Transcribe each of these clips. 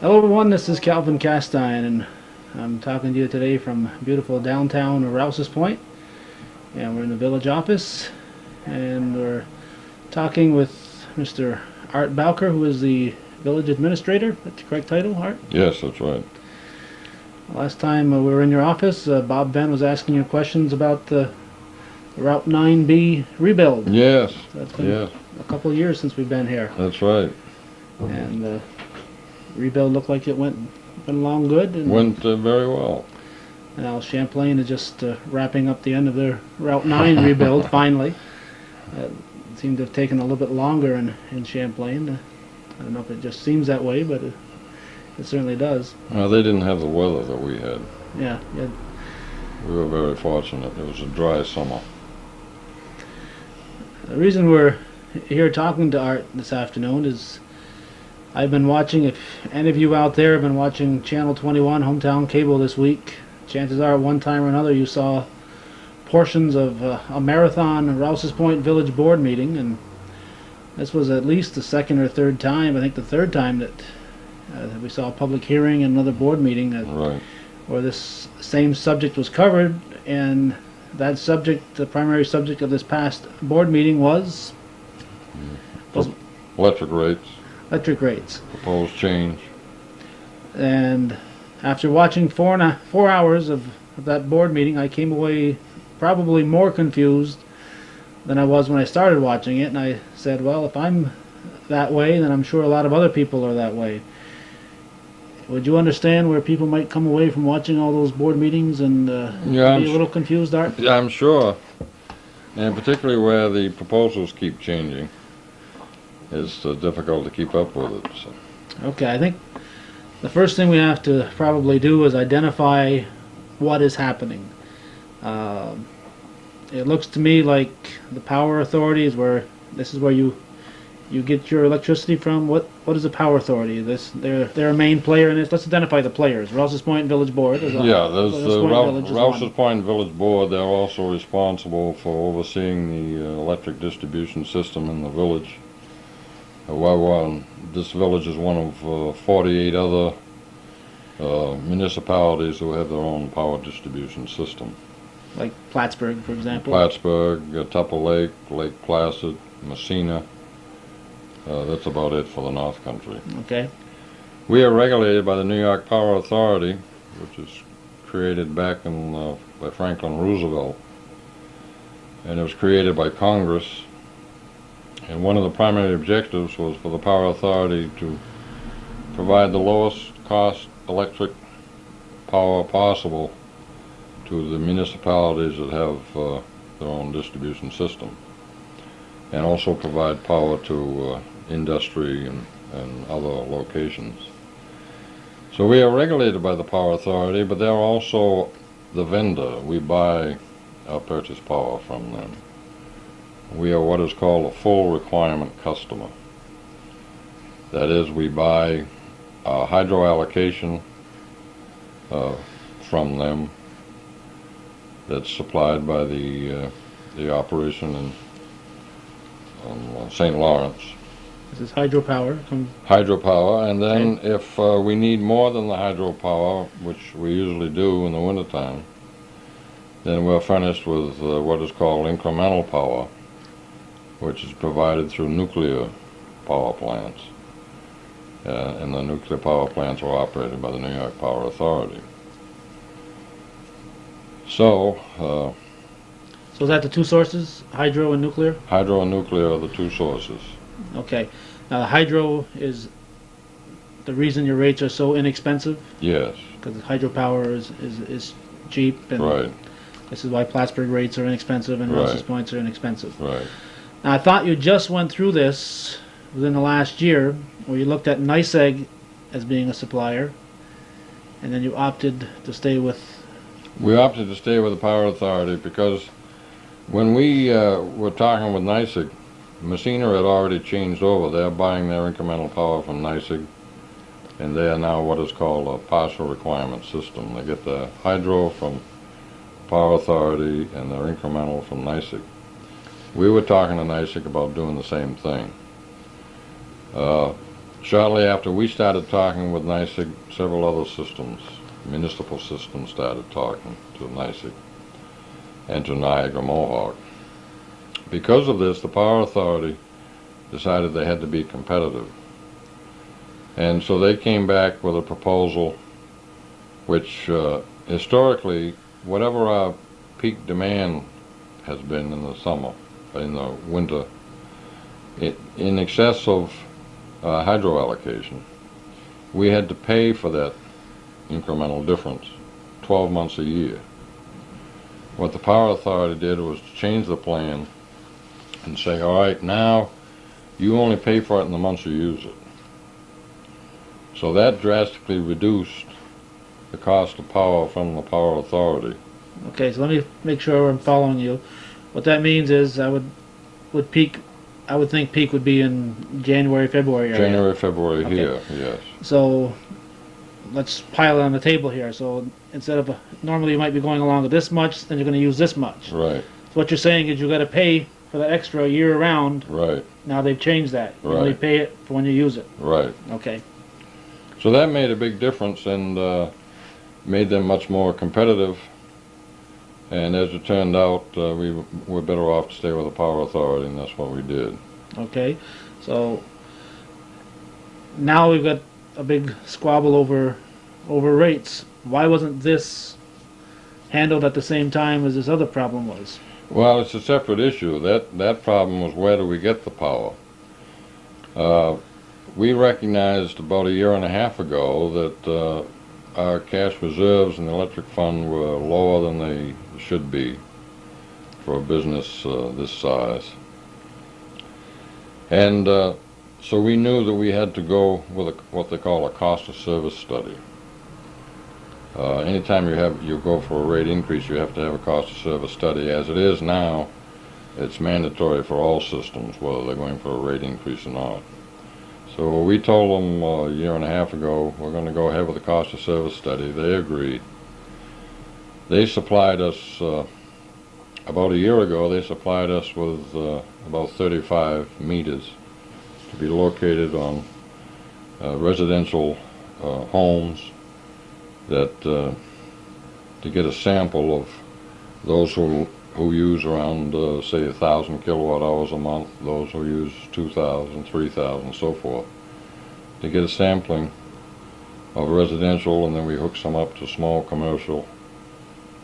Hello everyone, this is Calvin Castine, and I'm talking to you today from beautiful downtown Rouses Point, and we're in the village office, and we're talking with Mr. Art Bowker, who is the village administrator. That's the correct title, Art? Yes, that's right. Last time we were in your office, Bob Venn was asking you questions about the Route 9B rebuild. Yes, So it's been yes, a couple of years since we've been here, that's right. and the rebuild looked like it went along good. And Went very well. now Champlain is just wrapping up the end of their Route 9 rebuild, finally. It seemed to have taken a little bit longer in Champlain. I don't know if it just seems that way, but it certainly does. They didn't have the weather that we had. Yeah, yeah. We were very fortunate. It was a dry summer. The reason we're here talking to Art this afternoon is I've been watching, if any of you out there have been watching Channel 21 Hometown Cable this week, chances are at one time or another you saw portions of a marathon Rouses Point Village Board meeting, and this was at least the second or third time, I think the third time that we saw a public hearing and another board meeting Right. where this same subject was covered, and that subject, the primary subject of this past board meeting was Electric rates, electric rates. proposed change. And after watching 4 hours of that board meeting, I came away probably more confused than I was when I started watching it, and I said, well, if I'm that way, then I'm sure a lot of other people are that way. Would you understand where people might come away from watching all those board meetings and Yeah, be a little confused, Art? I'm sure, and particularly where the proposals keep changing, it's difficult to keep up with it. So. Okay, I think the first thing we have to probably do is identify what is happening. It looks to me like the power authority is where this is where you get your electricity from. What is the power authority? They're a main player in this. Let's identify the players. Rouses Point Village Board. There's the Rouses Point Village Board. They're also responsible for overseeing the electric distribution system in the village. This village is one of 48 other municipalities who have their own power distribution system. Like Plattsburgh, for example. Plattsburgh, Tupper Lake, Lake Placid, Messina. That's about it for the North Country. Okay. We are regulated by the New York Power Authority, which was created back by Franklin Roosevelt. And it was created by Congress. And one of the primary objectives was for the Power Authority to provide the lowest cost electric power possible to the municipalities that have their own distribution system, and also provide power to industry and other locations. So we are regulated by the Power Authority, but they're also the vendor. We buy our purchase power from them. We are what is called a full requirement customer. That is, we buy hydro allocation from them that's supplied by the operation in St. Lawrence. This is hydropower. Hydropower, and then if we need more than the hydropower, which we usually do in the wintertime, then we're furnished with what is called incremental power, which is provided through nuclear power plants. And the nuclear power plants are operated by the New York Power Authority. So is that the two sources, hydro and nuclear? Hydro and nuclear are the two sources. Okay. Now the hydro is the reason your rates are so inexpensive? Yes. Because hydropower is cheap, and right. This is why Plattsburgh rates are inexpensive and Rouses Points are inexpensive. Right. Now I thought you just went through this within the last year, where you looked at NYSEG as being a supplier, and then you opted to stay with... We opted to stay with the Power Authority because when we were talking with NYSEG, Messina had already changed over. They're buying their incremental power from NYSEG, and they are now what is called a partial requirement system. They get the hydro from Power Authority and their incremental from NYSEG. We were talking to NYSEG about doing the same thing. Shortly after we started talking with NYSEG, several other systems, municipal systems, started talking to NYSEG and to Niagara Mohawk. Because of this, the Power Authority decided they had to be competitive. And so they came back with a proposal which, historically, whatever our peak demand has been in the summer, in the winter, in excess of hydro allocation, we had to pay for that incremental difference 12 months a year. What the Power Authority did was to change the plan and say, all right, now you only pay for it in the months you use it. So that drastically reduced the cost of power from the Power Authority. Okay, so let me make sure I'm following you. What that means is I would think peak would be in January, February area. January, February Okay. here, yes. So let's pile it on the table here. So instead of normally you might be going along with this much, then you're going to use this much. Right, So what you're saying is you got to pay for that extra year round. right, Now they've changed that. You Right. only pay it for when you use it. right. Okay. So that made a big difference and made them much more competitive. And as it turned out, we were better off to stay with the Power Authority, and that's what we did. Okay. So now we've got a big squabble over rates. Why wasn't this handled at the same time as this other problem was? Well, it's a separate issue. That problem was, where do we get the power? We recognized about a year and a half ago that our cash reserves in the electric fund were lower than they should be for a business this size. And so we knew that we had to go with what they call a cost of service study. Anytime you go for a rate increase, you have to have a cost of service study. As it is now, it's mandatory for all systems, whether they're going for a rate increase or not. So we told them a year and a half ago, we're going to go ahead with the cost of service study. They agreed. They supplied us, about a year ago, they supplied us with about 35 meters to be located on residential homes, that to get a sample of those who use around, say, 1,000 kilowatt hours a month, those who use 2,000, 3,000, so forth, to get a sampling of residential, and then we hooked some up to small commercial,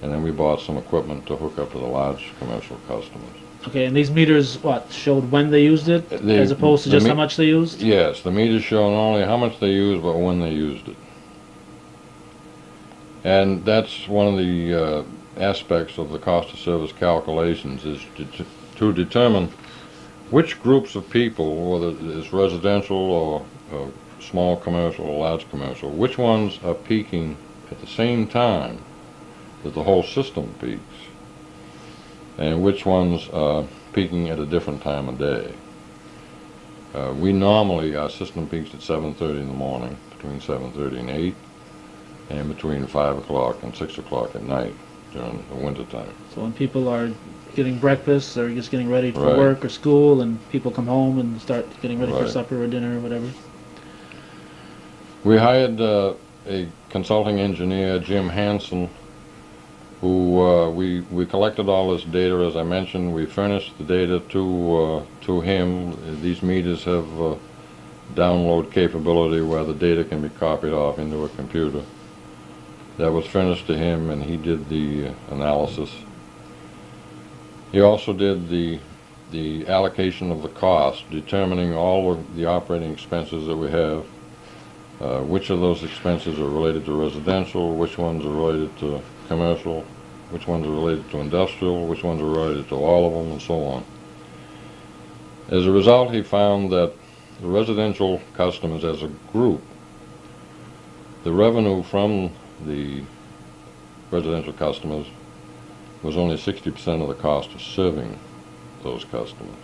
and then we bought some equipment to hook up to the large commercial customers. Okay, and these meters, what, showed when they used it, as opposed to just how much they used? Yes, the meters show not only how much they used, but when they used it. And that's one of the aspects of the cost of service calculations, is to determine which groups of people, whether it's residential or small commercial or large commercial, which ones are peaking at the same time that the whole system peaks, and which ones are peaking at a different time of day. We normally, our system peaks at 7:30 in the morning, between 7:30 and 8, and between 5 o'clock and 6 o'clock at night during the winter time. So when people are getting breakfast, or just getting ready for Right. work or school, and people come home and start getting ready for Right. supper or dinner or whatever. We hired a consulting engineer, Jim Hansen, who we collected all this data. As I mentioned, we furnished the data to him. These meters have download capability where the data can be copied off into a computer. That was furnished to him, and he did the analysis. He also did the allocation of the cost, determining all of the operating expenses that we have, which of those expenses are related to residential, which ones are related to commercial, which ones are related to industrial, which ones are related to all of them, and so on. As a result, he found that the residential customers as a group, the revenue from the residential customers was only 60% of the cost of serving those customers.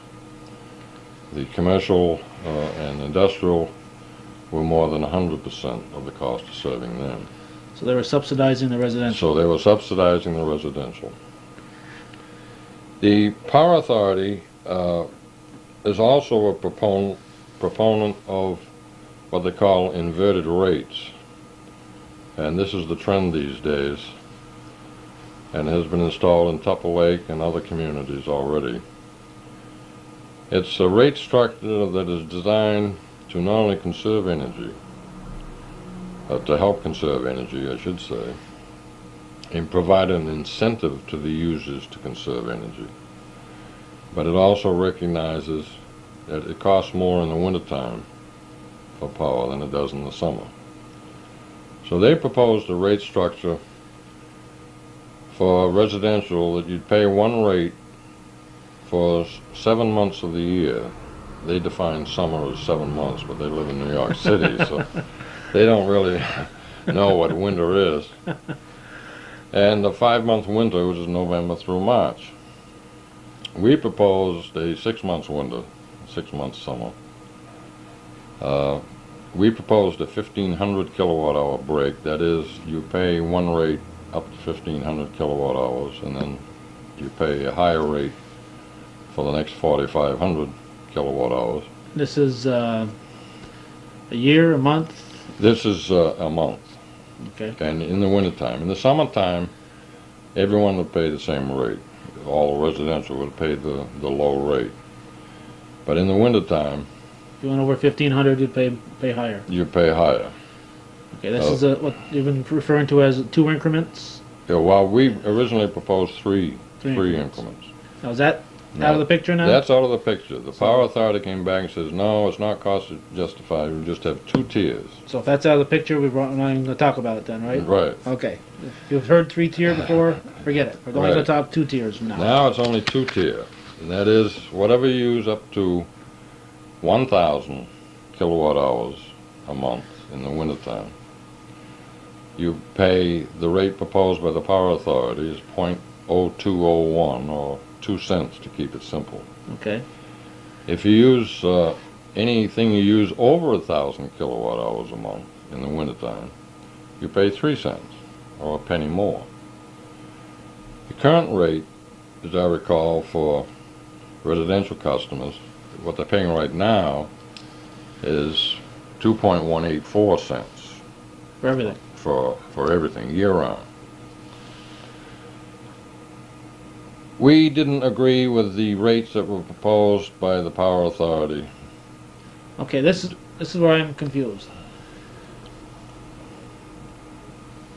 The commercial and industrial were more than 100% of the cost of serving them. So they were subsidizing the residential. So they were subsidizing the residential. The Power Authority is also a proponent of what they call inverted rates. And this is the trend these days, and has been installed in Tupper Lake and other communities already. It's a rate structure that is designed to not only conserve energy, to help conserve energy, I should say, and provide an incentive to the users to conserve energy. But it also recognizes that it costs more in the wintertime for power than it does in the summer. So they proposed a rate structure for residential that you'd pay one rate for 7 months of the year. They define summer as 7 months, but they live in New York City, so they don't really know what winter is. And the 5-month winter, which is November through March. We proposed a 6 months winter, 6 months summer. We proposed a 1,500 kilowatt hour break. That is, you pay one rate up to 1,500 kilowatt hours, and then you pay a higher rate for the next 4,500 kilowatt hours. This is a year, a month? This is a month. Okay. And in the wintertime. In the summertime, everyone would pay the same rate. All residential would pay the low rate. But in the wintertime, if you went over 1,500, you'd pay higher. You pay higher. Okay, this is what you've been referring to as 2 increments? Yeah, well, we originally proposed three increments. Now, is that out of the picture now? That's out of the picture. The Power Authority came back and says, no, it's not cost justified. We just have 2 tiers. So if that's out of the picture, we're not even going to talk about it then, right? Right. Okay. If you've heard 3-tier before, forget it. We're only going to talk 2 tiers from now. Now it's only 2-tier. And that is, whatever you use up to 1,000 kilowatt hours a month in the wintertime, you pay the rate proposed by the Power Authority is .0201, or 2 cents to keep it simple. Okay. If you use anything you use over 1,000 kilowatt hours a month in the wintertime, you pay 3 cents, or a penny more. The current rate, as I recall, for residential customers, what they're paying right now is 2.184 cents. For everything? For everything, year-round. We didn't agree with the rates that were proposed by the Power Authority. Okay, this is where I'm confused.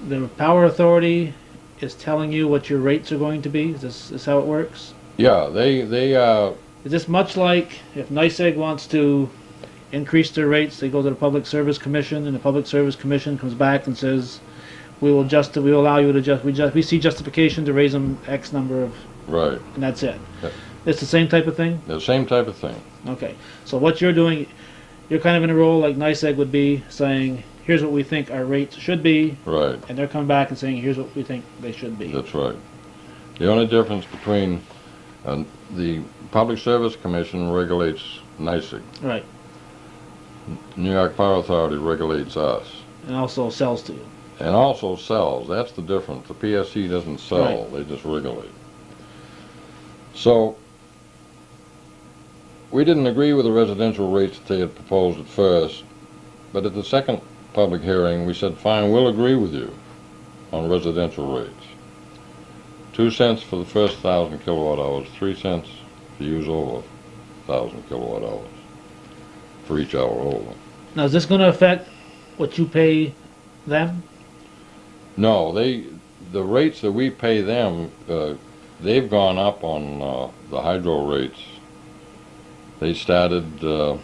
The Power Authority is telling you what your rates are going to be? Is this how it works? Yeah, they Is this much like if NYSEG wants to increase their rates, they go to the Public Service Commission, and the Public Service Commission comes back and says, we will allow you to we see justification to raise them X number of, right, and that's it. Yeah. It's the same type of thing? The same type of thing. Okay. So what you're doing, you're kind of in a role like NYSEG would be, saying, here's what we think our rates should be. Right. And they're coming back and saying, here's what we think they should be. That's right. The only difference between the Public Service Commission regulates NYSEG. Right. New York Power Authority regulates us. And also sells to you. And also sells. That's the difference. The PSC doesn't sell. Right. They just regulate. So we didn't agree with the residential rates that they had proposed at first, but at the second public hearing we said, fine, we'll agree with you on residential rates. 2 cents for the first 1,000 kilowatt hours, 3 cents if you use over 1,000 kilowatt hours for each hour over. Now, is this going to affect what you pay them? No, the rates that we pay them, they've gone up on the hydro rates. They started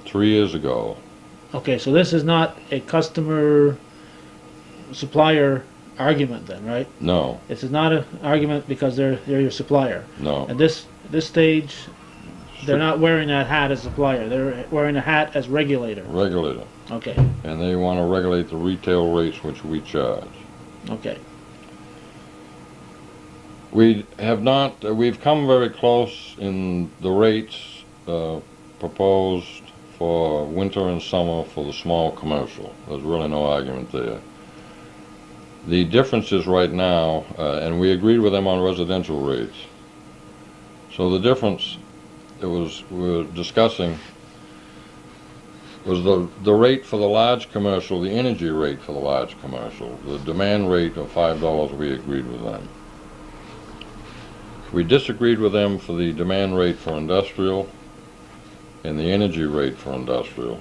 3 years ago. Okay, so this is not a customer supplier argument then, right? No. This is not an argument because they're your supplier. No. At this stage, they're not wearing that hat as supplier. They're wearing a hat as regulator. Regulator. Okay. And they want to regulate the retail rates which we charge. Okay. We have not, we've come very close in the rates proposed for winter and summer for the small commercial. There's really no argument there. The difference is right now, and we agreed with them on residential rates. So the difference, we were discussing was the rate for the large commercial, the energy rate for the large commercial. The demand rate of $5, we agreed with them. We disagreed with them for the demand rate for industrial and the energy rate for industrial.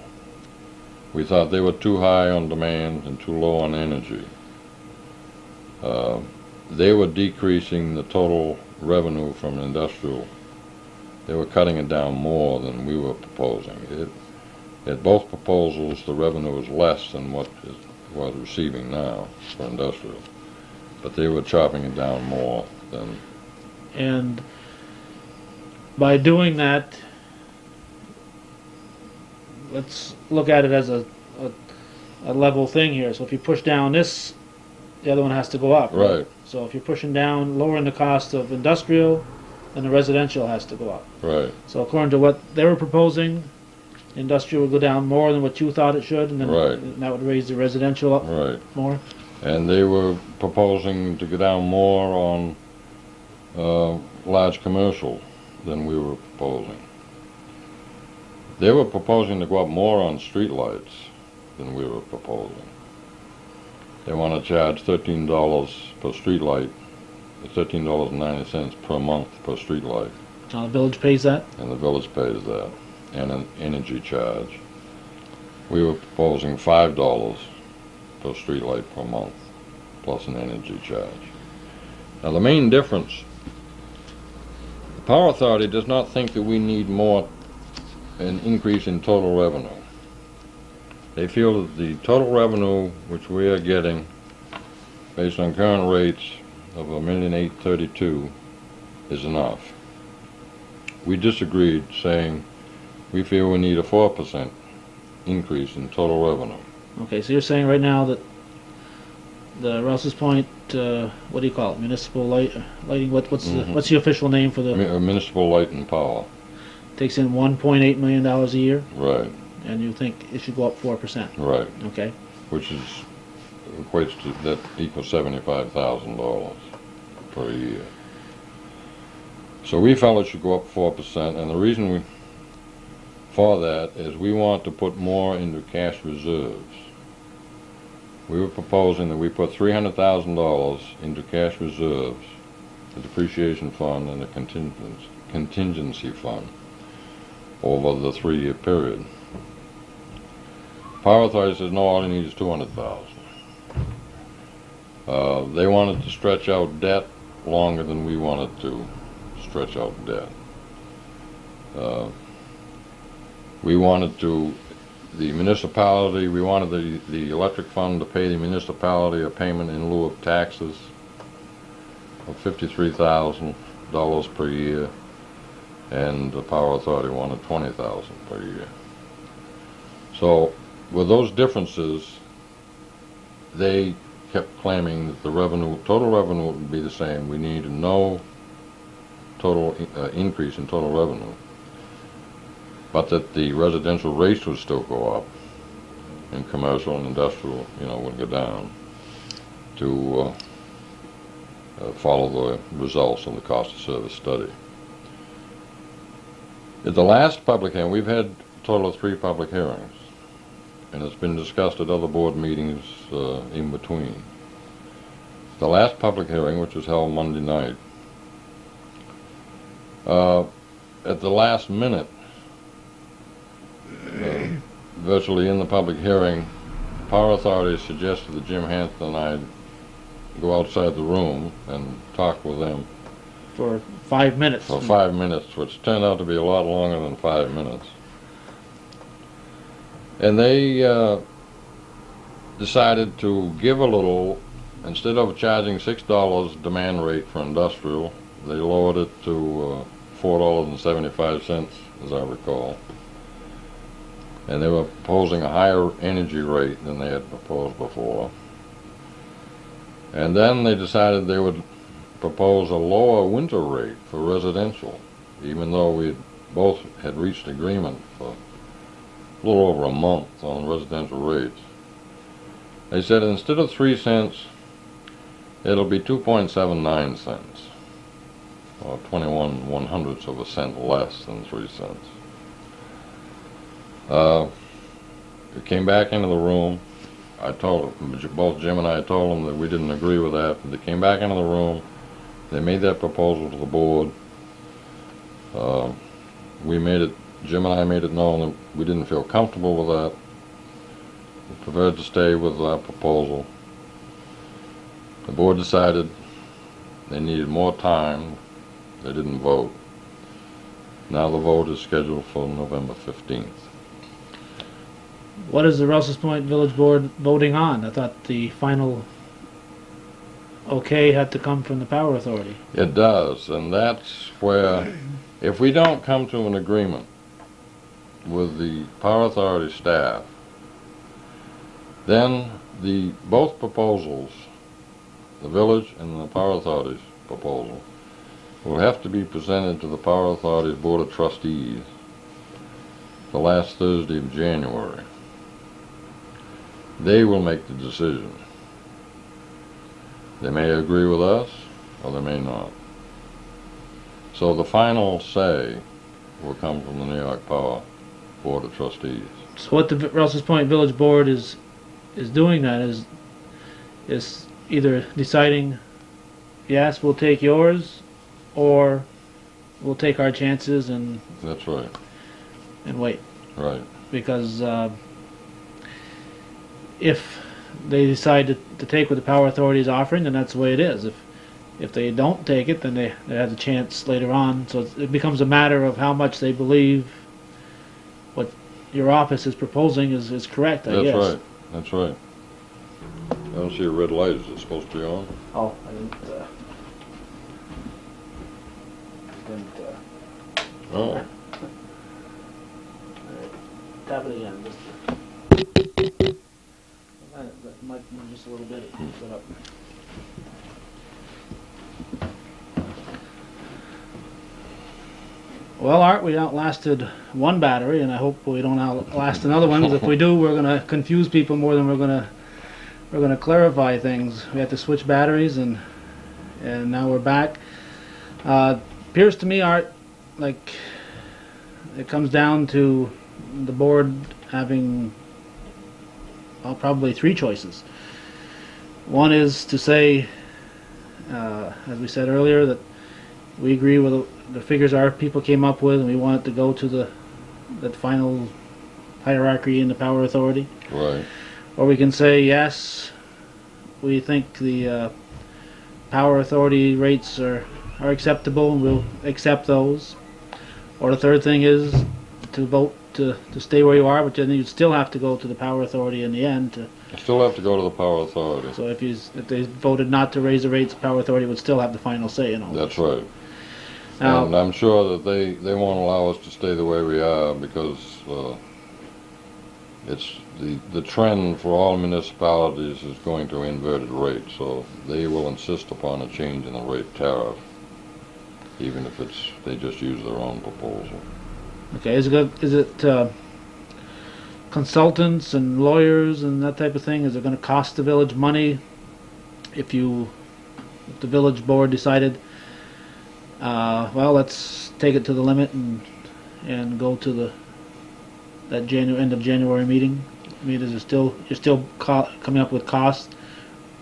We thought they were too high on demand and too low on energy. They were decreasing the total revenue from industrial. They were cutting it down more than we were proposing. At both proposals, the revenue was less than what it was receiving now for industrial. But they were chopping it down more than... And by doing that, let's look at it as a level thing here. So if you push down this, the other one has to go up. Right. So if you're pushing down, lowering the cost of industrial, then the residential has to go up. Right. So according to what they were proposing, industrial would go down more than what you thought it should, and then Right. that would raise the residential up Right. more. And they were proposing to go down more on large commercial than we were proposing. They were proposing to go up more on streetlights than we were proposing. They want to charge $13 per streetlight, $13.90 per month per streetlight, Now the village pays that. and the village pays that, and an energy charge. We were proposing $5 per streetlight per month, plus an energy charge. Now the main difference, the Power Authority does not think that we need an increase in total revenue. They feel that the total revenue which we are getting, based on current rates of $1,832,000, is enough. We disagreed, saying we feel we need a 4% increase in total revenue. Okay, so you're saying right now that the Rouses Point, what do you call it? Municipal lighting. What's the official name for the? Municipal light and power. Takes in $1.8 million a year, Right. and you think it should go up 4%. Right. Okay. Which equates to, that equals $75,000 per year. So we felt it should go up 4%, and the reason for that is we want to put more into cash reserves. We were proposing that we put $300,000 into cash reserves, the depreciation fund and the contingency fund, over the 3-year period. Power Authority says no, all you need is $200,000. They wanted to stretch out debt longer than we wanted to stretch out debt. We wanted the municipality, we wanted the electric fund to pay the municipality a payment in lieu of taxes of $53,000 per year, and the Power Authority wanted $20,000 per year. So with those differences, they kept claiming that the total revenue would be the same. We needed no total increase in total revenue, but that the residential rates would still go up, and commercial and industrial, would go down to follow the results of the cost of service study. At the last public hearing, we've had a total of 3 public hearings, and it's been discussed at other board meetings in between. The last public hearing, which was held Monday night, at the last minute, virtually in the public hearing, Power Authority suggested that Jim Hanson and I go outside the room and talk with them For 5 minutes. for 5 minutes, which turned out to be a lot longer than 5 minutes. And they decided to give a little. Instead of charging $6 demand rate for industrial, they lowered it to $4.75, as I recall. And they were proposing a higher energy rate than they had proposed before. And then they decided they would propose a lower winter rate for residential, even though we both had reached agreement for a little over a month on residential rates. They said instead of 3 cents, it'll be 2.79 cents, or 21/100ths of a cent less than 3 cents. It came back into the room. I told them, both Jim and I told them that we didn't agree with that. They came back into the room. They made that proposal to the board. We made it, Jim and I made it known that we didn't feel comfortable with that. We preferred to stay with that proposal. The board decided they needed more time. They didn't vote. Now the vote is scheduled for November 15th. What is the Rouses Point Village Board voting on? I thought the final okay had to come from the Power Authority. It does, and that's where, if we don't come to an agreement with the Power Authority staff, then both proposals, the village and the Power Authority's proposal, will have to be presented to the Power Authority's Board of Trustees the last Thursday of January. They will make the decision. They may agree with us, or they may not. So the final say will come from the New York Power Board of Trustees. So what the Rouses Point Village Board is doing that is either deciding, yes, we'll take yours, or we'll take our chances and That's right. wait. Right. Because if they decide to take what the Power Authority is offering, then that's the way it is. If they don't take it, then they have a chance later on. So it becomes a matter of how much they believe what your office is proposing is correct, I guess. That's right. That's right. I don't see a red light. Is it supposed to be on? Oh, I didn't. Oh. Tap it again. That might move just a little bit. Set up. Well, Art, we outlasted one battery, and I hope we don't outlast another one. Because if we do, we're going to confuse people more than we're going to clarify things. We had to switch batteries, and now we're back. Appears to me, Art, like it comes down to the board having probably three choices. One is to say, as we said earlier, that we agree with the figures our people came up with, and we want it to go to that final hierarchy in the Power Authority. Right. Or we can say, yes, we think the Power Authority rates are acceptable, and we'll accept those. Or the third thing is to vote to stay where you are, but then you'd still have to go to the Power Authority in the end. You still have to go to the Power Authority. So if they voted not to raise the rates, the Power Authority would still have the final say in all That's this. right. Now, And I'm sure that they won't allow us to stay the way we are because it's the trend for all municipalities is going to inverted rate. So they will insist upon a change in the rate tariff, even if they just use their own proposal. okay, is it consultants and lawyers and that type of thing? Is it going to cost the village money if the village board decided, well, let's take it to the limit and go to that end of January meeting? I mean, you're still coming up with costs?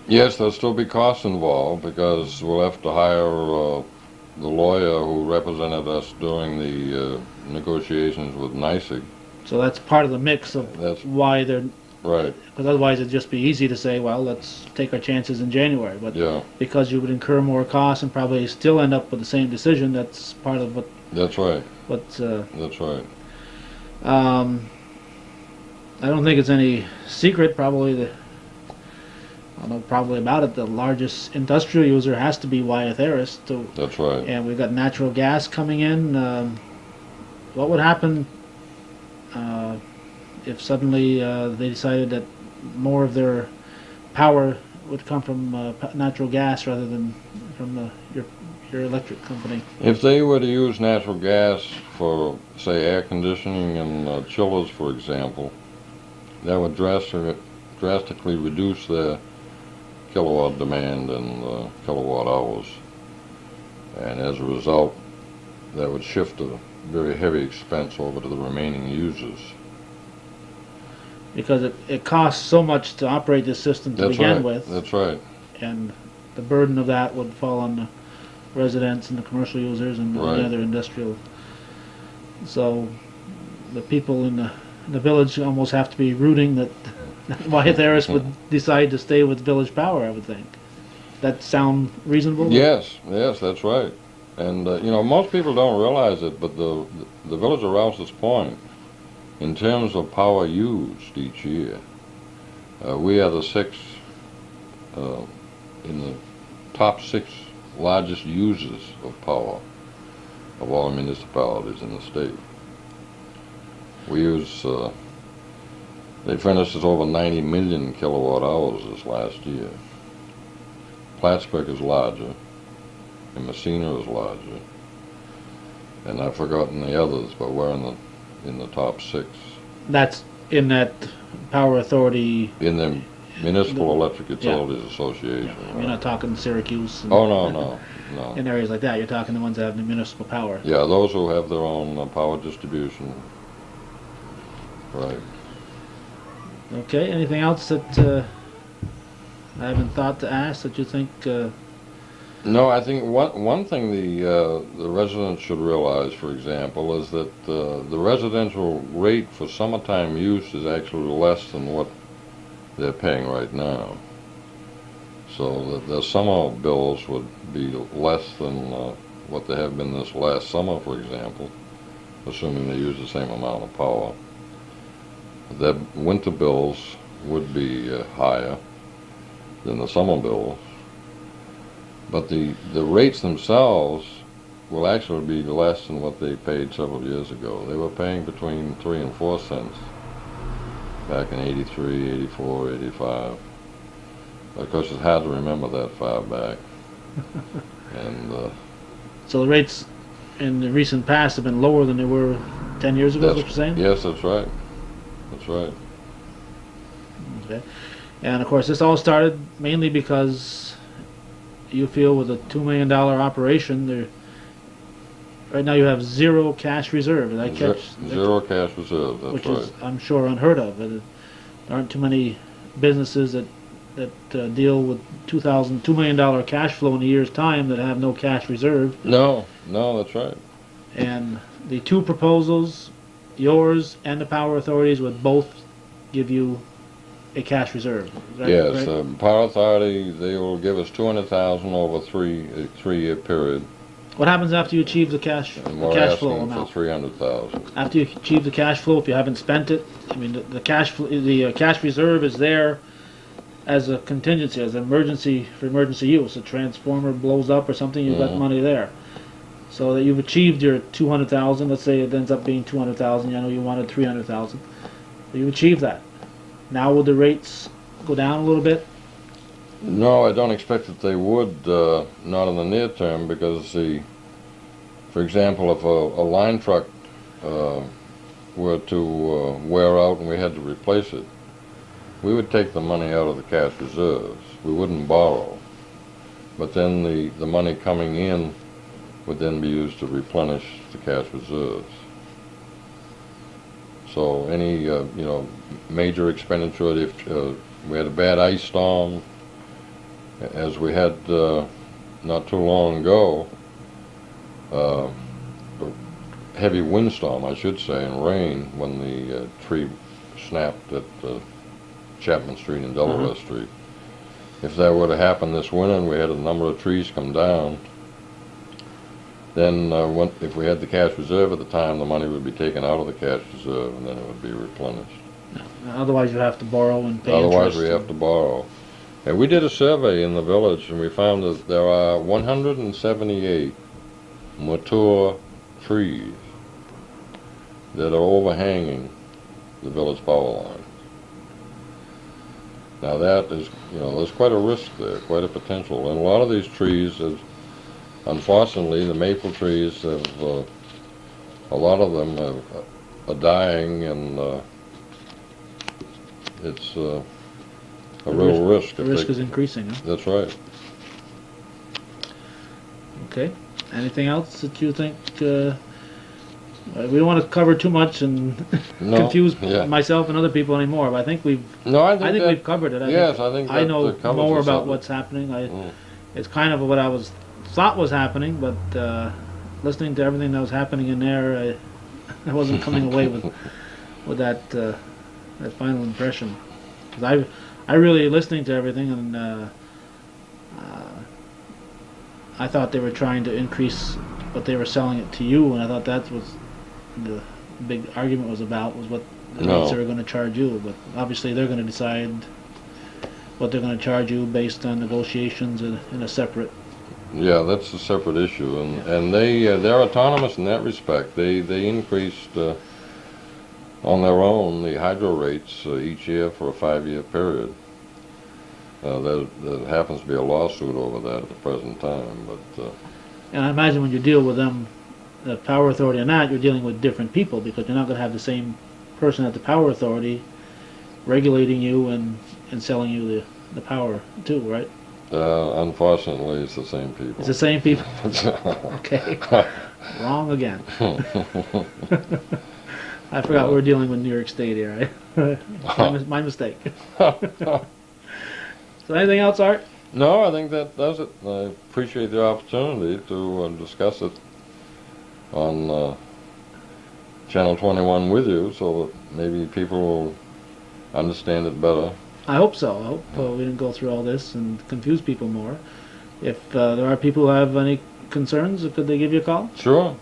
Yes, there'll still be costs involved because we'll have to hire the lawyer who represented us during the negotiations with NYSEG. So that's part of the mix of why they're... Right. Because otherwise it'd just be easy to say, well, let's take our chances in January. But Yeah. because you would incur more costs and probably still end up with the same decision, that's part of what... That's right. That's right. I don't think it's any secret, probably about it, the largest industrial user has to be Wyeth Harris. That's right. And we've got natural gas coming in. What would happen if suddenly they decided that more of their power would come from natural gas rather than from your electric company? If they were to use natural gas for, say, air conditioning and chillers, for example, that would drastically reduce their kilowatt demand and kilowatt hours. And as a result, that would shift a very heavy expense over to the remaining users. because it costs so much to operate this system to That's begin right. with, That's right. and the burden of that would fall on the residents and the commercial users and all Right. the other industrial. So the people in the village almost have to be rooting that Wyatt Harris would decide to stay with Village Power, I would think. That sound reasonable? Yes, yes, that's right. And most people don't realize it, but the village of Rouses Point, in terms of power used each year, we are the sixth in the top six largest users of power of all municipalities in the state. We use, they furnished us over 90 million kilowatt hours this last year. Plattsburgh is larger, and Messina is larger, and I've forgotten the others, but we're in the top six. That's in that Power Authority. In the Municipal Electric Utilities Association. You're not talking Syracuse. Oh, no. In areas like that, you're talking the ones that have the municipal power. Yeah, those who have their own power distribution. Right. Okay. Anything else that I haven't thought to ask that you think? No, I think one thing the residents should realize, for example, is that the residential rate for summertime use is actually less than what they're paying right now. So the summer bills would be less than what they have been this last summer, for example, assuming they use the same amount of power. The winter bills would be higher than the summer bills, but the rates themselves will actually be less than what they paid several years ago. They were paying between 3 and 4 cents back in 83, 84, 85. Of course, it's hard to remember that far back. And So the rates in the recent past have been lower than they were 10 years ago, is what you're saying? yes, that's right. That's right. Okay. And of course, this all started mainly because you feel with a $2 million operation, right now you have zero cash reserve. Did I catch? Zero cash reserve, that's which right. is, I'm sure, unheard of. There aren't too many businesses that deal with $2 million cash flow in a year's time that have no cash reserve. No, that's right. And the two proposals, yours and the Power Authorities, would both give you a cash reserve. Is that Yes, right? Power Authority, they will give us 200,000 over a 3-year period, What happens after you achieve the cash and the we're cash flow asking for amount? 300,000. After you achieve the cash flow, if you haven't spent it, I mean the cash reserve is there as a contingency, as an emergency for emergency use. A transformer blows up or something, you've got money there. So that you've achieved your 200,000. Let's say it ends up being 200,000. I know you wanted 300,000. So you achieved that. Now would the rates go down a little bit? No, I don't expect that they would, not in the near term, because for example, if a line truck were to wear out and we had to replace it, we would take the money out of the cash reserves. We wouldn't borrow. But then the money coming in would then be used to replenish the cash reserves. So any major expenditure, if we had a bad ice storm, as we had not too long ago, a heavy windstorm, I should say, and rain, when the tree snapped at Chapman Street and Delaware Street. If that were to happen this winter and we had a number of trees come down, then if we had the cash reserve at the time, the money would be taken out of the cash reserve and then it would be replenished. Otherwise, you have to borrow and pay Otherwise, interest. we have to borrow. And we did a survey in the village, and we found that there are 178 mature trees that are overhanging the village power line. Now that is, there's quite a risk there, quite a potential. And a lot of these trees, unfortunately, the maple trees have, a lot of them are dying, and it's a real risk. The risk is increasing, huh? That's right. Okay. Anything else that you think We don't want to cover too much and No, confuse yeah. myself and other people anymore. But I think we've No, I I think think that, we've covered it. yes, I think I that know covers more the about subject. what's happening. Mm. It's kind of what I was thought was happening, but listening to everything that was happening in there, I wasn't coming away with that final impression. Because I really listening to everything, and I thought they were trying to increase what they were selling it to you, and I thought that was the big argument was about, was what the rates they No, were going to charge you. But obviously they're going to decide what they're going to charge you based on negotiations in a separate. yeah, that's a separate issue, and Yeah. they're autonomous in that respect. They increased on their own the hydro rates each year for a 5-year period. There happens to be a lawsuit over that at the present time, but And I imagine when you deal with them, the power authority, or not, you're dealing with different people because you're not going to have the same person at the power authority regulating you and selling you the power too, right? unfortunately, it's the same people. It's the same people. Okay, wrong again. I forgot we're dealing with New York State here. Right? My mistake. So anything else, Art? No, I think that does it. I appreciate the opportunity to discuss it on Channel 21 with you, so that maybe people will understand it better. I hope so. I hope we didn't go through all this and confuse people more. If there are people who have any concerns, could they give you a call? Sure,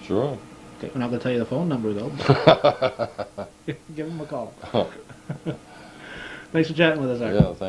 sure. Okay, we're not going to tell you the phone number though. But give them a call. Thanks for chatting with us, Art. Yeah, thank